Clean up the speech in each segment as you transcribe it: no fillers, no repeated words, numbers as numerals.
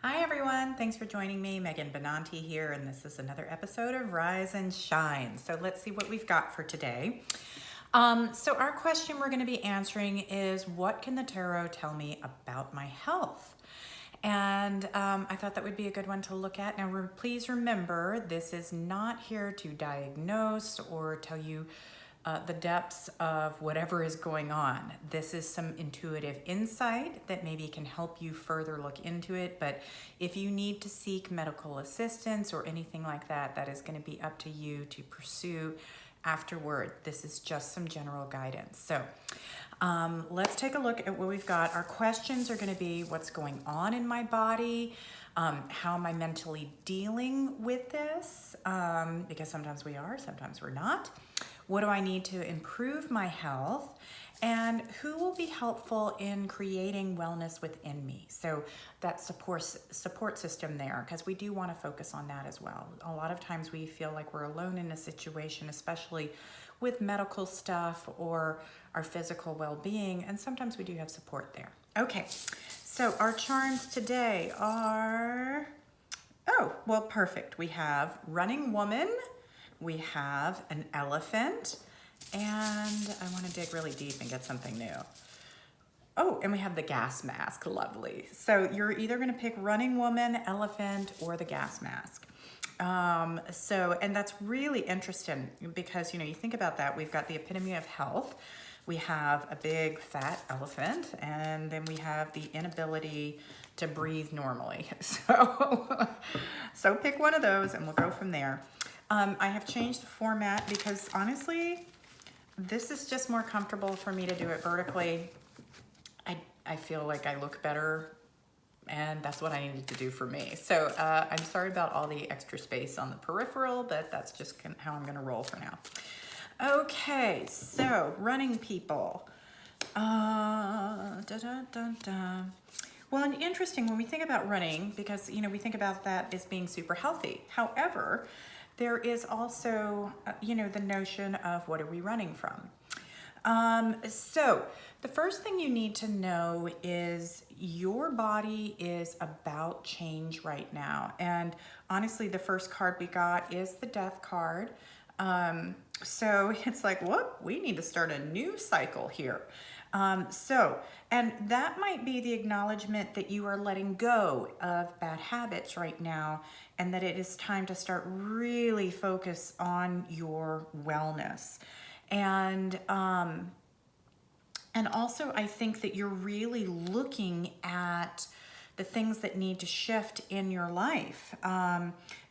Hi everyone, thanks for joining me. Megan Benanti here, and this is another episode of Rise and Shine. So let's see what we've got for today. So our question we're going to be answering is, what can the tarot tell me about my health? And I thought that would be a good one to look at. Now, please remember, this is not here to diagnose or tell you the depths of whatever is going on. This is some intuitive insight that maybe can help you further look into it. But if you need to seek medical assistance or anything like that, that is going to be up to you to pursue afterward. This is just some general guidance. So let's take a look at what we've got. Our questions are going to be what's going on in my body, how am I mentally dealing with this, because sometimes we are, sometimes we're not. What do I need to improve my health? And who will be helpful in creating wellness within me? So that support system there, because we do want to focus on that as well. A lot of times we feel like we're alone in a situation, especially with medical stuff or our physical well-being, and sometimes we do have support there. Okay, so our charms today are, oh, well, perfect. We have running woman, we have an elephant, and I want to dig really deep and get something new. Oh, and we have the gas mask, lovely. So you're either going to pick running woman, elephant, or the gas mask. And that's really interesting because, you think about that, we've got the epitome of health. We have a big fat elephant, and then we have the inability to breathe normally. So pick one of those and we'll go from there. I have changed the format because honestly, this is just more comfortable for me to do it vertically. I feel like I look better, and that's what I needed to do for me. So I'm sorry about all the extra space on the peripheral, but that's just how I'm gonna roll for now. Okay, so running people. Well, and interesting when we think about running, because we think about that as being super healthy. However, there is also the notion of what are we running from. So the first thing you need to know is your body is about change right now. And honestly, the first card we got is the death card. So it's like, whoop, we need to start a new cycle here. And that might be the acknowledgement that you are letting go of bad habits right now, and that it is time to start really focus on your wellness. And also I think that you're really looking at the things that need to shift in your life,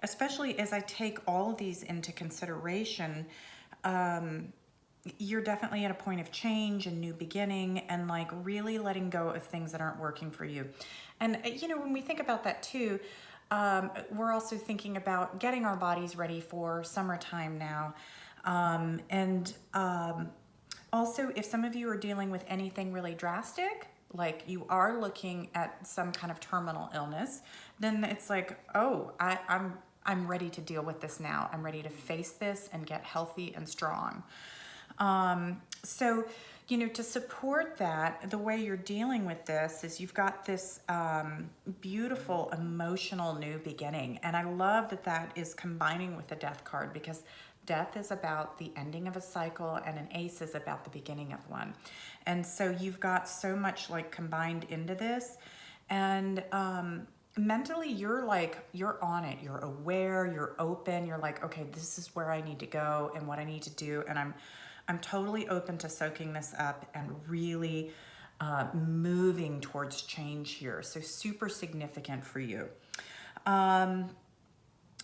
especially as I take all of these into consideration. You're definitely at a point of change and new beginning, and like really letting go of things that aren't working for you. And when we think about that too, we're also thinking about getting our bodies ready for summertime now. Also, if some of you are dealing with anything really drastic, like you are looking at some kind of terminal illness, then it's like, oh, I'm ready to deal with this now. I'm ready to face this and get healthy and strong. To support that, the way you're dealing with this is you've got this beautiful emotional new beginning. And I love that that is combining with the death card, because death is about the ending of a cycle and an ace is about the beginning of one. And so you've got so much like combined into this. And mentally, you're on it. You're aware, you're open. You're like, okay, this is where I need to go and what I need to do. And I'm totally open to soaking this up and really moving towards change here. So super significant for you.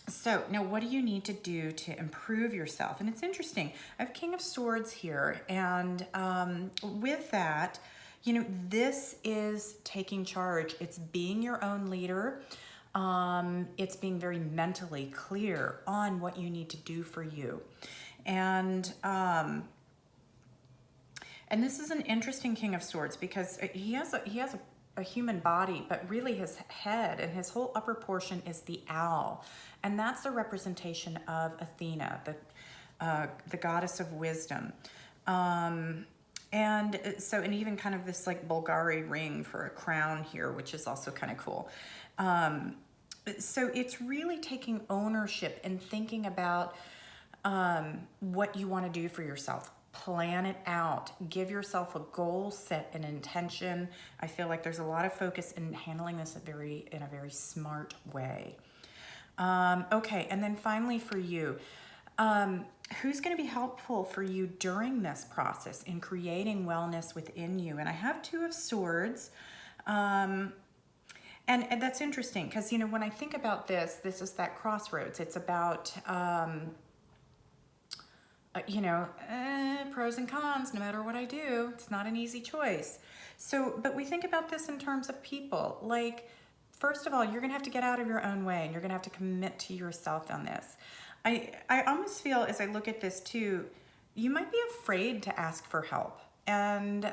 So now what do you need to do to improve yourself? And it's interesting. I have King of Swords here. And with that, this is taking charge. It's being your own leader. It's being very mentally clear on what you need to do for you. And this is an interesting King of Swords, because he has a human body, but really his head and his whole upper portion is the owl. And that's the representation of Athena, the goddess of wisdom. And and even kind of this like Bulgari ring for a crown here, which is also kind of cool. So it's really taking ownership and thinking about what you want to do for yourself. Plan it out. Give yourself a goal, set an intention. I feel like there's a lot of focus in handling this in a very smart way. Okay, and then finally for you, who's going to be helpful for you during this process in creating wellness within you? And I have Two of Swords. And that's interesting because, you know, when I think about this is that crossroads. It's about, pros and cons, no matter what I do. It's not an easy choice. So, but we think about this in terms of people. Like, first of all, you're going to have to get out of your own way and you're going to have to commit to yourself on this. I almost feel as I look at this too, you might be afraid to ask for help. And,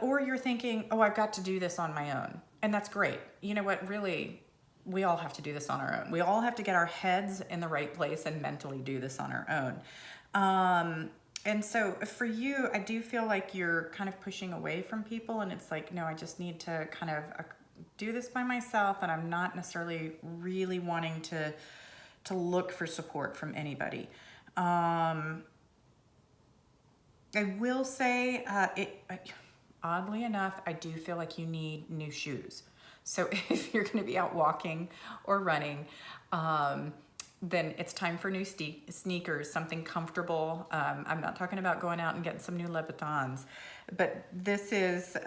or you're thinking, oh, I've got to do this on my own. And that's great. You know what, really, we all have to do this on our own. We all have to get our heads in the right place and mentally do this on our own. And so for you, I do feel like you're kind of pushing away from people, and it's like, no, I just need to kind of do this by myself, and I'm not necessarily really wanting to look for support from anybody. I will say, oddly enough, I do feel like you need new shoes. So if you're going to be out walking or running, then it's time for new sneakers, something comfortable. I'm not talking about going out and getting some new Louboutins, but this is,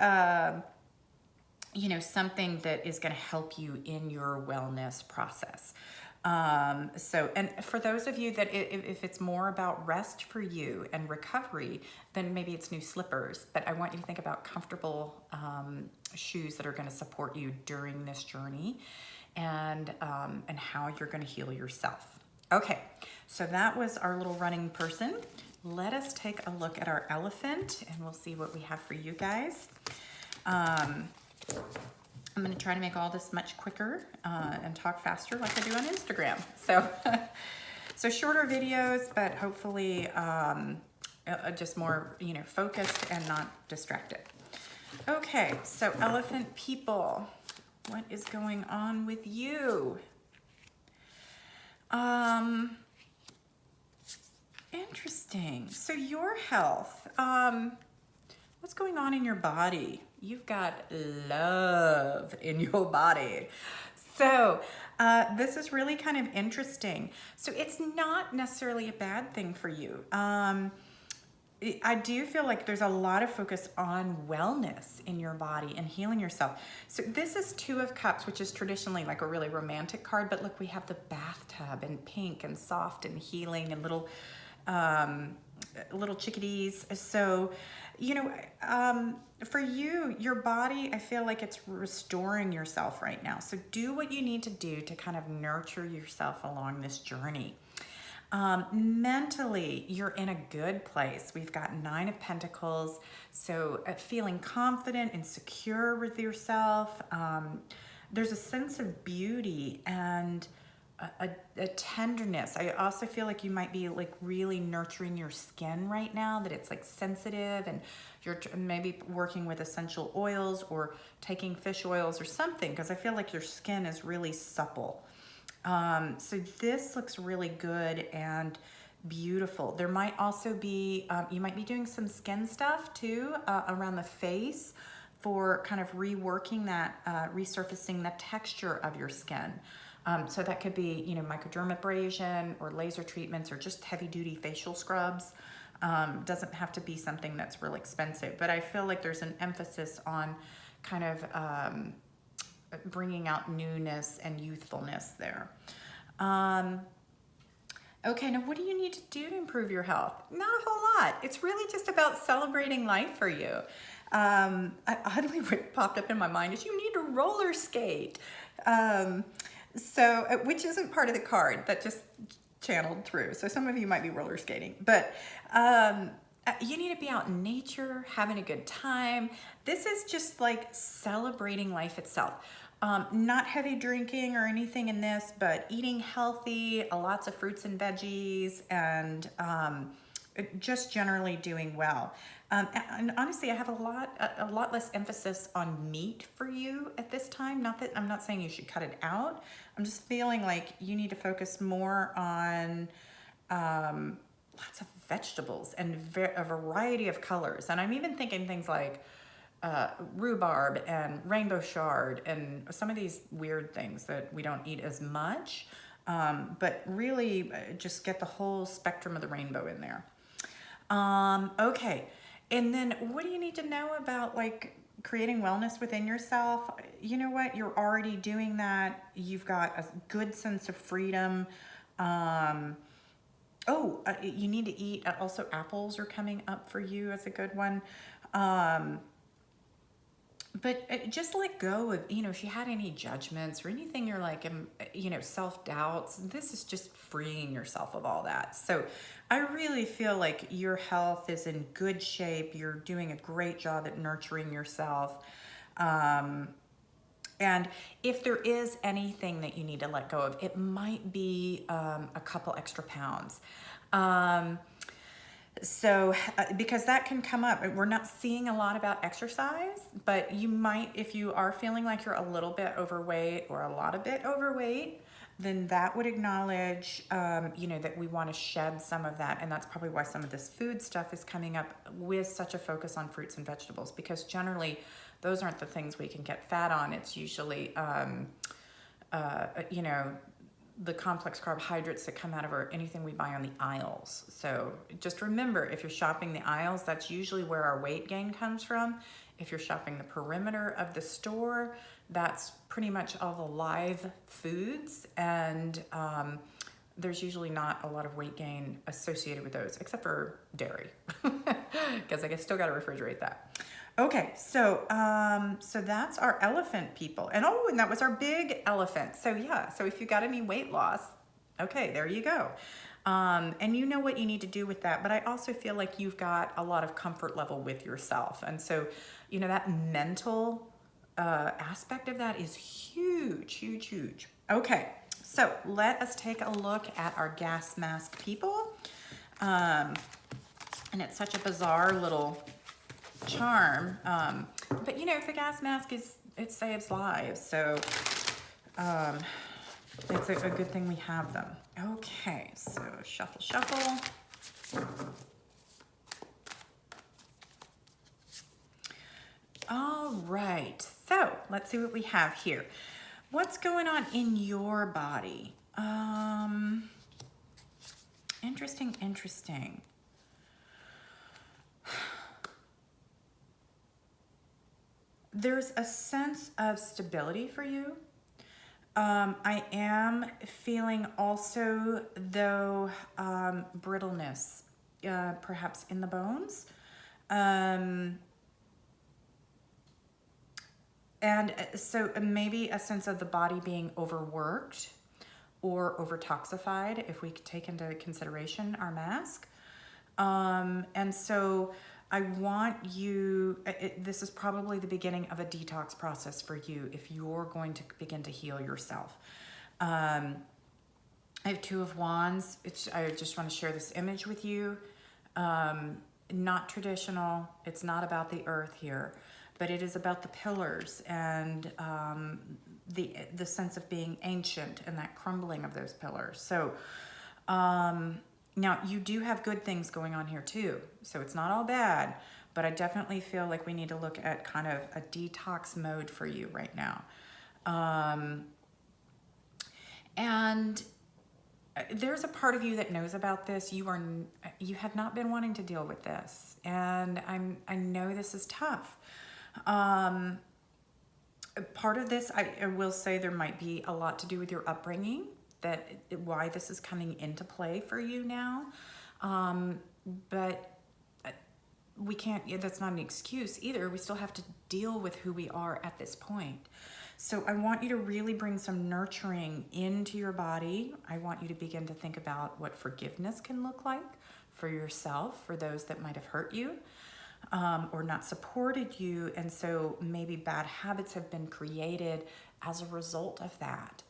something that is going to help you in your wellness process. And for those of you that if it's more about rest for you and recovery, then maybe it's new slippers. But I want you to think about comfortable shoes that are going to support you during this journey, and how you're going to heal yourself. Okay, so that was our little running person. Let us take a look at our elephant, and we'll see what we have for you guys. I'm going to try to make all this much quicker and talk faster like I do on Instagram. So shorter videos, but hopefully just more, focused and not distracted. Okay, so elephant people, what is going on with you? Interesting. So your health, what's going on in your body? You've got love in your body. So this is really kind of interesting. So it's not necessarily a bad thing for you. I do feel like there's a lot of focus on wellness in your body and healing yourself. So this is Two of Cups, which is traditionally like a really romantic card, but look, we have the bathtub and pink and soft and healing and little chickadees. So, for you, your body, I feel like it's restoring yourself right now. So do what you need to do to kind of nurture yourself along this journey. Mentally, you're in a good place. We've got Nine of Pentacles. So feeling confident and secure with yourself. There's a sense of beauty and a tenderness. I also feel like you might be like really nurturing your skin right now, that it's like sensitive, and you're maybe working with essential oils or taking fish oils or something, because I feel like your skin is really supple. So this looks really good and beautiful. There might also be, you might be doing some skin stuff too, around the face for kind of reworking that, resurfacing the texture of your skin. So that could be, microdermabrasion or laser treatments or just heavy duty facial scrubs. Doesn't have to be something that's real expensive, but I feel like there's an emphasis on kind of, bringing out newness and youthfulness there. Okay, now what do you need to do to improve your health? Not a whole lot. It's really just about celebrating life for you. Oddly, what popped up in my mind is you need to roller skate. Which isn't part of the card, that just channeled through. So some of you might be roller skating, but you need to be out in nature, having a good time. This is just like celebrating life itself. Not heavy drinking or anything in this, but eating healthy, lots of fruits and veggies, and just generally doing well. And honestly, I have a lot less emphasis on meat for you at this time. Not that I'm not saying you should cut it out. I'm just feeling like you need to focus more on lots of vegetables and a variety of colors. And I'm even thinking things like rhubarb and rainbow chard and some of these weird things that we don't eat as much. But really just get the whole spectrum of the rainbow in there. Okay. And then what do you need to know about like creating wellness within yourself? You know what? You're already doing that. You've got a good sense of freedom. You need to eat. Also, apples are coming up for you as a good one. But just let go of, if you had any judgments or anything you're like, self-doubts, this is just freeing yourself of all that. So I really feel like your health is in good shape. You're doing a great job at nurturing yourself. And if there is anything that you need to let go of, it might be a couple extra pounds. Because that can come up. We're not seeing a lot about exercise, but you might, if you are feeling like you're a little bit overweight or a lot of bit overweight, then that would acknowledge, that we want to shed some of that. And that's probably why some of this food stuff is coming up with such a focus on fruits and vegetables, because generally those aren't the things we can get fat on. It's usually, the complex carbohydrates that come out of anything we buy on the aisles. So just remember, if you're shopping the aisles, that's usually where our weight gain comes from. If you're shopping the perimeter of the store, that's pretty much all the live foods, and there's usually not a lot of weight gain associated with those, except for dairy, because I still got to refrigerate that. Okay, so that's our elephant, people. And that was our big elephant. So yeah, so if you got any weight loss, okay, there you go. And you know what you need to do with that. But I also feel like you've got a lot of comfort level with yourself. And so, that mental aspect of that is huge, huge, huge. Okay, so let us take a look at our gas mask, people. And it's such a bizarre little charm, but the gas mask it saves lives, so it's a good thing we have them. Okay, so shuffle. All right, so let's see what we have here. What's going on in your body? Interesting. There's a sense of stability for you. I am feeling also, though, brittleness, perhaps in the bones. And so maybe a sense of the body being overworked or overtoxified, if we take into consideration our mask. And so I want you, this is probably the beginning of a detox process for you if you're going to begin to heal yourself. I have Two of Wands. I just want to share this image with you. Not traditional. It's not about the earth here, but it is about the pillars and the sense of being ancient and that crumbling of those pillars. So now, you do have good things going on here too, so it's not all bad, but I definitely feel like we need to look at kind of a detox mode for you right now. And there's a part of you that knows about this. You have not been wanting to deal with this, and I know this is tough. Part of this, I will say, there might be a lot to do with your upbringing, why this is coming into play for you now. But we can't, that's not an excuse either. We still have to deal with who we are at this point. So I want you to really bring some nurturing into your body. I want you to begin to think about what forgiveness can look like for yourself, for those that might have hurt you, or not supported you. And so maybe bad habits have been created as a result of that.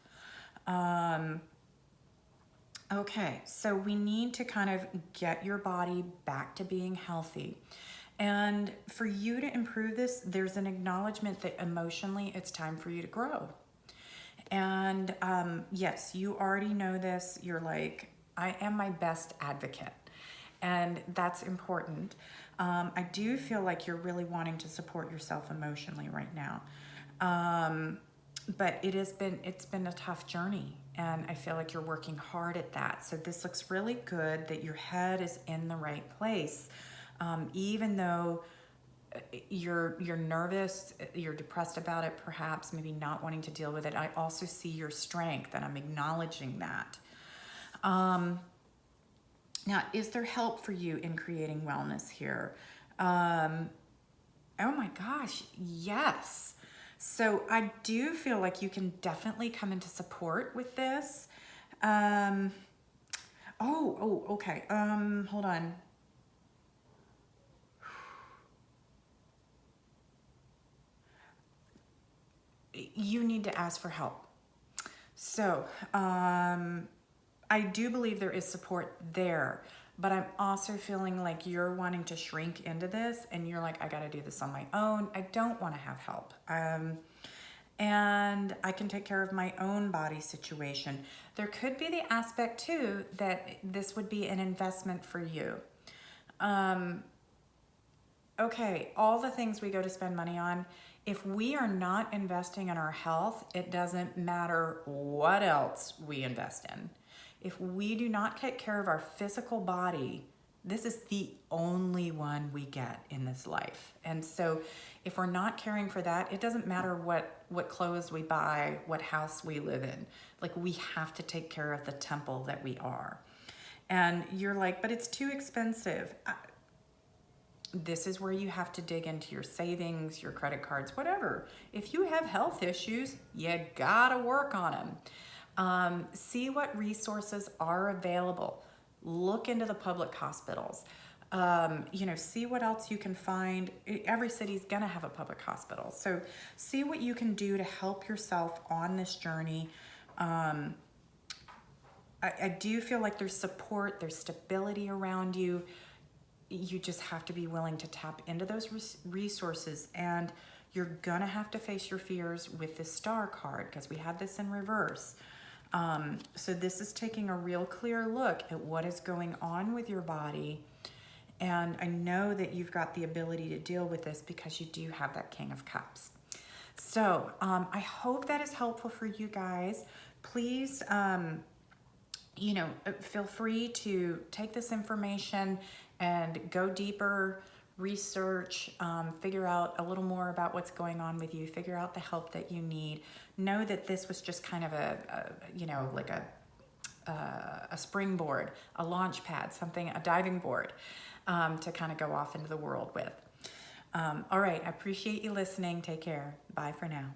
Okay, so we need to kind of get your body back to being healthy. And for you to improve this, there's an acknowledgement that emotionally it's time for you to grow. And yes, you already know this. You're like, I am my best advocate. And that's important. I do feel like you're really wanting to support yourself emotionally right now. But it's been a tough journey, and I feel like you're working hard at that. So this looks really good that your head is in the right place. Even though you're nervous, you're depressed about it, perhaps maybe not wanting to deal with it, I also see your strength, and I'm acknowledging that. Now, is there help for you in creating wellness here? Oh my gosh, yes. So I do feel like you can definitely come into support with this. Okay. Hold on. You need to ask for help. So, I do believe there is support there, but I'm also feeling like you're wanting to shrink into this, and you're like, I got to do this on my own. I don't want to have help. And I can take care of my own body situation. There could be the aspect too that this would be an investment for you. Okay, all the things we go to spend money on, if we are not investing in our health, it doesn't matter what else we invest in. If we do not take care of our physical body, this is the only one we get in this life. And so if we're not caring for that, it doesn't matter what clothes we buy, what house we live in. Like, we have to take care of the temple that we are. And you're like, but it's too expensive. This is where you have to dig into your savings, your credit cards, whatever. If you have health issues, you gotta work on them. See what resources are available. Look into the public hospitals. See what else you can find. Every city's gonna have a public hospital. So see what you can do to help yourself on this journey. I do feel like there's support, there's stability around you. You just have to be willing to tap into those resources, and you're gonna have to face your fears with this star card, because we had this in reverse. So this is taking a real clear look at what is going on with your body, and I know that you've got the ability to deal with this because you do have that King of Cups. So I hope that is helpful for you guys. Please feel free to take this information and go deeper, research, figure out a little more about what's going on with you, figure out the help that you need. Know that this was just kind of a springboard, a launch pad, a diving board to kind of go off into the world with. All right, I appreciate you listening. Take care. Bye for now.